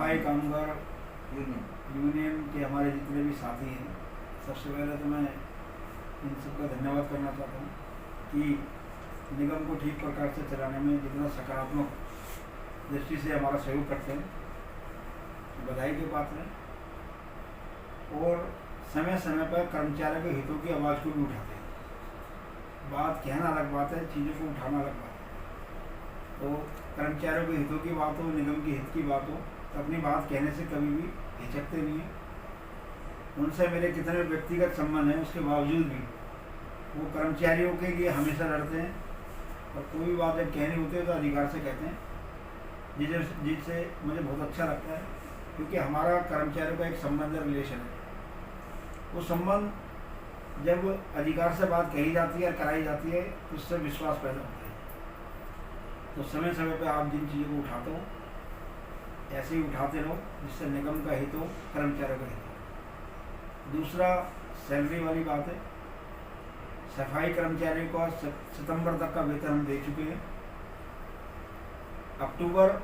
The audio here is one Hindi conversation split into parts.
सफाई कामगार यूनियन के हमारे जितने भी साथी हैं, सबसे पहले तो मैं इन सबका धन्यवाद करना चाहता हूँ कि निगम को ठीक प्रकार से चलाने में जितना सकारात्मक दृष्टि से हमारा सहयोग करते हैं, बधाई के पात्र हैं। और समय समय पर कर्मचारियों के हितों की आवाज़ को भी उठाते हैं। बात कहना अलग बात है, चीज़ों को उठाना अलग बात है। तो कर्मचारियों के हितों की बात हो, निगम के हित की बात हो, तो अपनी बात कहने से कभी भी हिचकते नहीं हैं। उनसे मेरे कितने व्यक्तिगत संबंध हैं, उसके बावजूद भी वो कर्मचारियों के लिए हमेशा लड़ते हैं। और कोई भी बात जब कहनी होती है तो अधिकार से कहते हैं, जिससे मुझे बहुत अच्छा लगता है, क्योंकि हमारा कर्मचारियों का एक संबंध रिलेशन है। वो संबंध जब अधिकार से बात कही जाती है और कराई जाती है तो उससे विश्वास पैदा होता है। तो समय समय पर आप जिन चीज़ों को उठाते हो ऐसे ही उठाते रहो, जिससे निगम का हित हो, कर्मचारियों का हित हो। दूसरा, सैलरी वाली बात है। सफाई कर्मचारियों का सितंबर तक का वेतन हम दे चुके हैं। अक्टूबर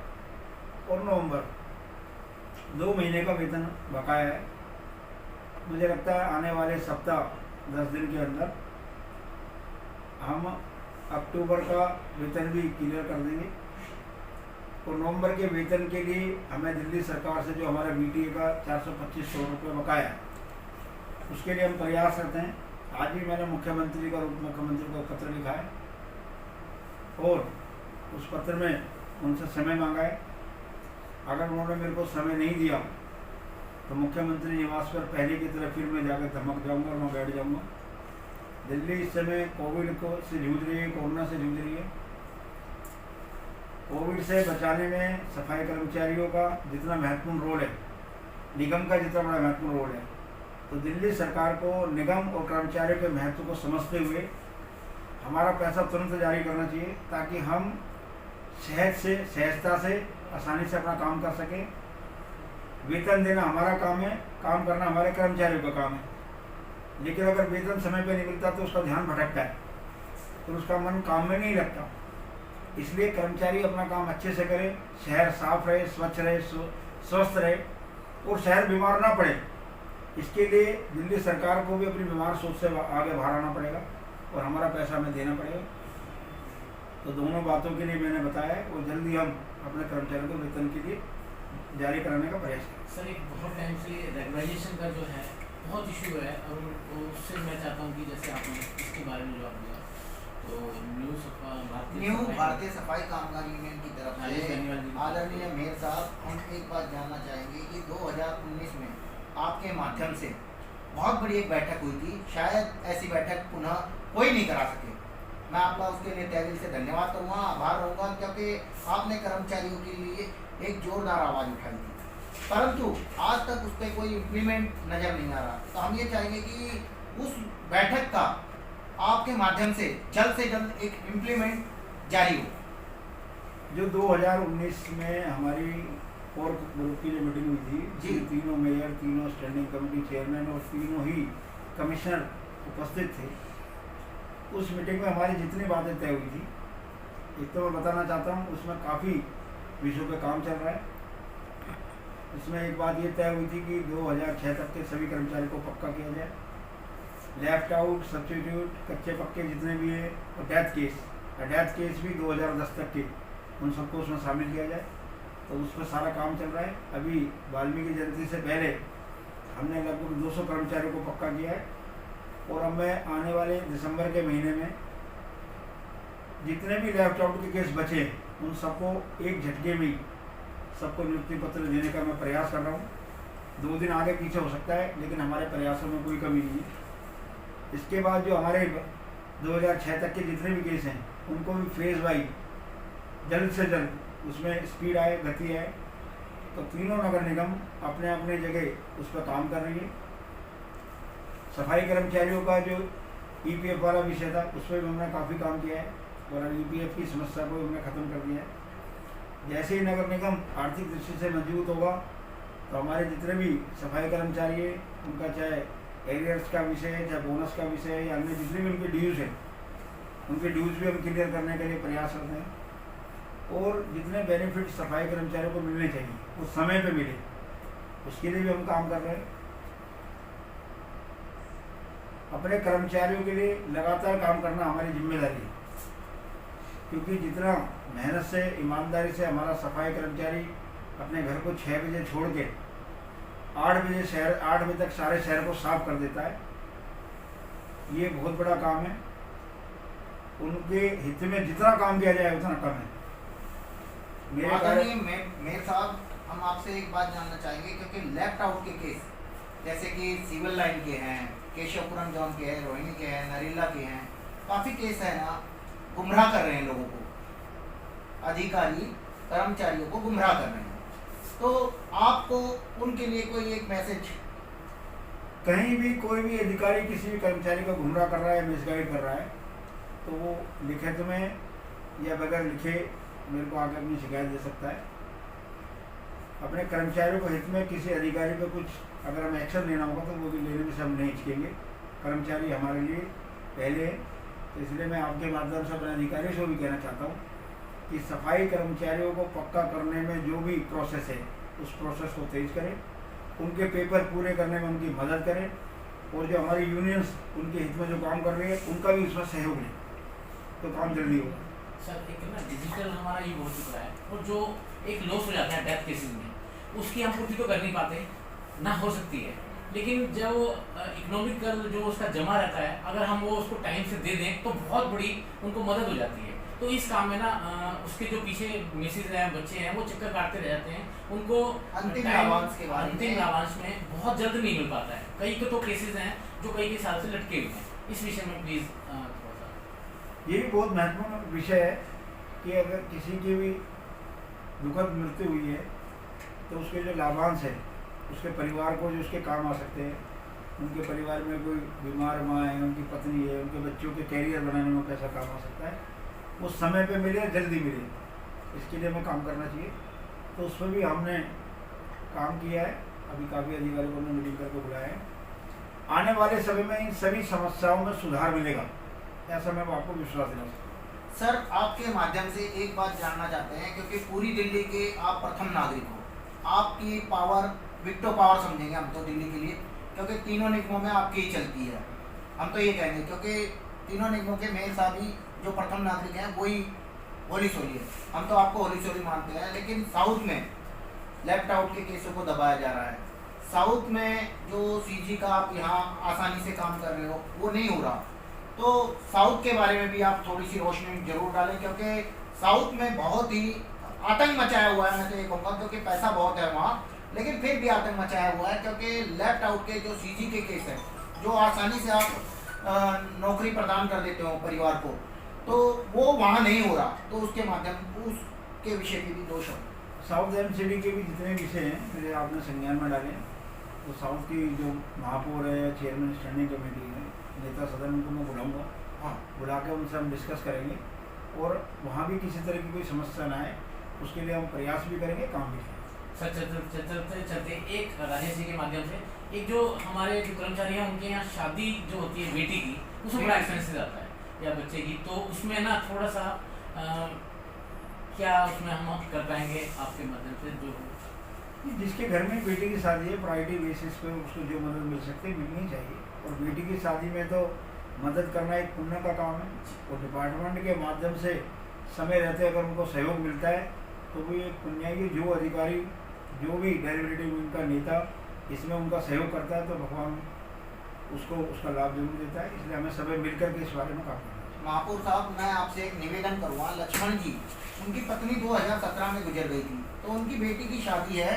और नवंबर 2 महीने का वेतन बकाया है। मुझे लगता है आने वाले सप्ताह 10 दिन के अंदर हम अक्टूबर का वेतन भी क्लियर कर देंगे। और नवंबर के वेतन के लिए हमें दिल्ली सरकार से जो हमारा बीटीए का 425 करोड़ रुपये बकाया है, उसके लिए हम प्रयास करते हैं। आज भी मैंने मुख्यमंत्री का और उप मुख्यमंत्री को पत्र लिखा है और उस पत्र में उनसे समय मांगा है। अगर उन्होंने मेरे को समय नहीं दिया तो मुख्यमंत्री निवास पर पहले की तरह फिर मैं जाकर धमक जाऊंगा और मैं बैठ जाऊंगा। दिल्ली इस समय कोविड से जूझ रही है, कोरोना से जूझ रही है। कोविड से बचाने में सफाई कर्मचारियों का जितना महत्वपूर्ण रोल है, निगम का जितना बड़ा महत्वपूर्ण रोल है, तो दिल्ली सरकार को निगम और कर्मचारियों के महत्व को समझते हुए हमारा पैसा तुरंत जारी करना चाहिए, ताकि हम सहजता से आसानी से अपना काम कर सकें। वेतन देना हमारा काम है, काम करना हमारे कर्मचारियों का काम है। लेकिन अगर वेतन समय पर नहीं मिलता तो उसका ध्यान भटकता है, तो उसका मन काम में नहीं लगता। इसलिए कर्मचारी अपना काम अच्छे से करें, शहर साफ रहे, स्वच्छ रहे, स्वस्थ रहे और शहर बीमार ना पड़े। इसके लिए दिल्ली सरकार को भी अपनी बीमार सोच से आगे बाहर आना पड़ेगा और हमारा पैसा हमें देना पड़ेगा। तो दोनों बातों के लिए मैंने बताया और जल्दी हम अपने कर्मचारियों को वेतन के लिए जारी कराने का प्रयास करें। सर, एक बहुत टाइम से रेगुलाइजेशन का जो है बहुत इशू है, और उससे मैं चाहता हूँ कि जैसे आपने इसके बारे में जवाब दिया, तो न्यू भारतीय सफाई कामगार यूनियन की तरफ से आदरणीय मेयर साहब, हम एक बात जानना चाहेंगे कि 2019 में आपके माध्यम से बहुत बड़ी एक बैठक हुई थी। शायद ऐसी बैठक पुनः कोई नहीं करा सके। मैं आपका उसके लिए तहे दिल से धन्यवाद करूँगा, आभार रहूँगा, क्योंकि आपने कर्मचारियों के लिए एक जोरदार आवाज़ उठाई थी, परंतु आज तक उस पर कोई इम्प्लीमेंट नज़र नहीं आ रहा। तो हम ये चाहेंगे कि उस बैठक का आपके माध्यम से जल्द एक इम्प्लीमेंट जारी हो। जो 2019 में हमारी कोर ग्रुप की जो मीटिंग हुई थी, जी, तीनों मेयर, तीनों स्टैंडिंग कमेटी चेयरमैन और तीनों ही कमिश्नर उपस्थित थे। उस मीटिंग में हमारी जितनी बातें तय हुई थी, एक तो मैं बताना चाहता हूँ, उसमें काफ़ी विषयों पे काम चल रहा है। इसमें एक बात ये तय हुई थी कि 2006 तक के सभी कर्मचारी को पक्का किया जाए। लेफ्ट आउट, सब्स्टिट्यूट, कच्चे पक्के जितने भी हैं, और डेथ केस भी 2010 तक के, उन सबको उसमें शामिल किया जाए। तो उस पर सारा काम चल रहा है। अभी वाल्मीकि जयंती से पहले हमने लगभग 200 कर्मचारियों को पक्का किया है। और अब मैं आने वाले दिसंबर के महीने में जितने भी लेफ्ट आउट के केस बचे उन सबको एक झटके में सबको नियुक्ति पत्र देने का मैं प्रयास कर रहा हूँ। 2 दिन आगे पीछे हो सकता है, लेकिन हमारे प्रयासों में कोई कमी नहीं है। इसके बाद जो हमारे 2006 तक के जितने भी केस हैं उनको भी फेज वाइज जल्द से जल्द उसमें स्पीड आए, गति आए। तो तीनों नगर निगम अपने अपने जगह उस पर काम कर रही है। सफाई कर्मचारियों का जो ईपीएफ वाला विषय था उस पर भी हमने काफ़ी काम किया है और ईपीएफ की समस्या को हमने ख़त्म कर दिया है। जैसे ही नगर निगम आर्थिक दृष्टि से मजबूत होगा तो हमारे जितने भी सफाई कर्मचारी हैं उनका चाहे एरियर्स का विषय है, चाहे बोनस का विषय है, या अन्य जितने भी उनके ड्यूज़ हैं उनके ड्यूज़ भी हम क्लियर करने के लिए प्रयास करते हैं। और जितने बेनिफिट सफाई कर्मचारियों को मिलने चाहिए वो समय पे मिले, उसके लिए भी हम काम कर रहे हैं। अपने कर्मचारियों के लिए लगातार काम करना हमारी जिम्मेदारी है, क्योंकि जितना मेहनत से ईमानदारी से हमारा सफाई कर्मचारी अपने घर को 6 बजे छोड़ के 8 बजे तक सारे शहर को साफ कर देता है, ये बहुत बड़ा काम है। उनके हित में जितना काम किया जाए उतना कम है। मेयर साहब, हम आपसे एक बात जानना चाहेंगे, क्योंकि लेफ्ट आउट के केस जैसे कि सिविल लाइन के हैं, केशवपुरम जोन के हैं, रोहिणी के हैं, नरेला के हैं, काफ़ी केस है ना, गुमराह कर रहे हैं लोगों को, अधिकारी कर्मचारियों को गुमराह कर रहे हैं। तो आपको उनके लिए कोई एक मैसेज? कहीं भी कोई भी अधिकारी किसी भी कर्मचारी को गुमराह कर रहा है, मिसगाइड कर रहा है, तो वो लिखित में या बगैर लिखे मेरे को आकर अपनी शिकायत दे सकता है। अपने कर्मचारियों को हित में किसी अधिकारी पर कुछ अगर हमें एक्शन लेना होगा तो वो भी लेने में से हम नहीं हिचकेंगे। कर्मचारी हमारे लिए पहले है, तो इसलिए मैं आपके माध्यम से अपने अधिकारियों से भी कहना चाहता हूँ कि सफाई कर्मचारियों को पक्का करने में जो भी प्रोसेस है उस प्रोसेस को तेज करें, उनके पेपर पूरे करने में उनकी मदद करें, और जो हमारी यूनियंस उनके हित में जो काम कर रही है उनका भी उसमें सहयोग लें, तो काम जल्दी होगा। सर एक ना डिजिटल हमारा ये हो चुका है, और जो एक लॉस हो जाता है डेथ केसेस में, उसकी हम पूर्ति तो कर नहीं पाते, ना हो सकती है, लेकिन जब इकोनॉमिकल जो उसका जमा रहता है, अगर हम वो उसको टाइम से दे दें तो बहुत बड़ी उनको मदद हो जाती है। तो इस काम में ना उसके जो पीछे मिसेज हैं, बच्चे हैं, वो चक्कर काटते रह जाते हैं, उनको अंतिम लाभांश में बहुत जल्द नहीं मिल पाता है। कई के तो केसेस हैं जो कई साल से लटके हुए हैं। इस विषय में प्लीज़ थोड़ा सा। ये भी बहुत महत्वपूर्ण विषय है कि अगर किसी की भी दुखद मृत्यु हुई है तो उसके जो लाभांश है उसके परिवार को जो उसके काम आ सकते हैं, उनके परिवार में कोई बीमार माँ है, उनकी पत्नी है, उनके बच्चों के कैरियर बनाने में पैसा काम आ सकता है, वो समय पे मिले, जल्दी मिले, इसके लिए हमें काम करना चाहिए। तो उस पर भी हमने काम किया है, अभी काफ़ी अधिकारियों को हमने मीटिंग करके बुलाया है। आने वाले समय में इन सभी समस्याओं में सुधार मिलेगा, ऐसा मैं आपको विश्वास दिला सकता हूँ। सर आपके माध्यम से एक बात जानना चाहते हैं, क्योंकि पूरी दिल्ली के आप प्रथम नागरिक हो, आपकी पावर विक्टो पावर समझेंगे हम तो दिल्ली के लिए, क्योंकि तीनों निगमों में आपकी ही चलती है, हम तो ये कहेंगे, क्योंकि तीनों निगमों के मेयर साहब ही जो प्रथम नागरिक हैं वही होली सोली है, हम तो आपको होली सोली मानते हैं। लेकिन साउथ में लेफ्ट आउट के केसों को दबाया जा रहा है, साउथ में जो सीजी का आप यहाँ आसानी से काम कर रहे हो वो नहीं हो रहा, तो साउथ के बारे में भी आप थोड़ी सी रोशनी जरूर डालें, क्योंकि साउथ में बहुत ही आतंक मचाया हुआ है, मैं तो ये कहूँगा, क्योंकि पैसा बहुत है वहाँ, लेकिन फिर भी आतंक मचाया हुआ है, क्योंकि लेफ्ट आउट के जो सीजी के केस हैं, जो आसानी से आप नौकरी प्रदान कर देते हो परिवार को, तो वो वहाँ नहीं हो रहा, तो उसके माध्यम उसके विषय की भी 2 शब्द। साउथ एमसीडी के भी जितने विषय हैं मेरे आपने संज्ञान में डाले, तो साउथ की जो महापौर है, चेयरमैन स्टैंडिंग कमेटी है, नेता सदन, उनको मैं बुलाऊँगा, हाँ, बुला के उनसे हम डिस्कस करेंगे, और वहाँ भी किसी तरह की कोई समस्या ना आए उसके लिए हम प्रयास भी करेंगे, काम भी करेंगे। सर चलते एक राजेश जी के माध्यम से, एक जो हमारे जो कर्मचारी हैं उनके यहाँ शादी जो होती है बेटी की, उसमें बड़ा एक्सपेंसिव आता है, या बच्चे की, तो उसमें ना थोड़ा सा क्या उसमें हम कर पाएंगे आपके माध्यम से? जो जिसके घर में बेटी की शादी है, प्रायोरिटी बेसिस पे उसको जो मदद मिल सकती है मिलनी चाहिए, और बेटी की शादी में तो मदद करना एक पुण्य का काम है, और डिपार्टमेंट के माध्यम से समय रहते अगर उनको सहयोग मिलता है तो भी एक पुण्य है। जो अधिकारी जो भी डेलीब्रेटिव उनका नेता इसमें उनका सहयोग करता है तो भगवान उसको उसका लाभ जरूर देता है, इसलिए हमें सभी मिलकर के इस बारे में काम करना चाहिए। महापौर साहब, मैं आपसे एक निवेदन करूँगा, लक्ष्मण जी, उनकी पत्नी 2017 में गुजर गई थी, तो उनकी बेटी की शादी है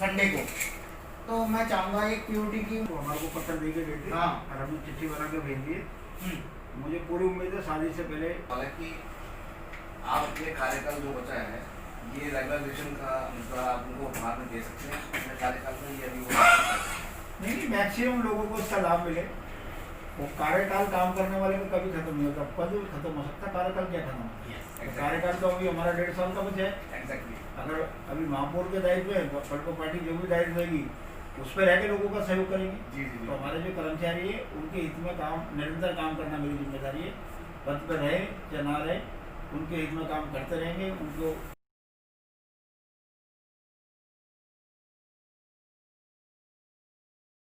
संडे को, तो मैं चाहूँगा एक पीओटी की, तो हमारे को पत्र देके भेजिए, हाँ, और हमने चिट्ठी बना के भेज दिए। मुझे पूरी उम्मीद है शादी से पहले, हालांकि आप अपने कार्यकाल जो बचा है ये रेगुलराइजेशन का अनुसार आप उनको भाग में दे सकते हैं अपने कार्यकाल में, ये अभी नहीं, मैक्सिमम लोगों को इसका लाभ मिले। वो कार्यकाल काम करने वाले को कभी खत्म नहीं होता, पद खत्म हो सकता है, कार्यकाल क्या खत्म होता? कार्यकाल तो अभी हमारा 1.5 साल का बचा है। एग्जैक्टली, अगर अभी महापौर के दायित्व है, पलको पार्टी जो भी दायित्व रहेगी उस पर रह के लोगों का सहयोग करेंगे। जी जी, तो हमारे जो कर्मचारी है उनके हित में काम, निरंतर काम करना मेरी जिम्मेदारी है। पद पर रहे या ना रहे, उनके हित में काम करते रहेंगे, उनको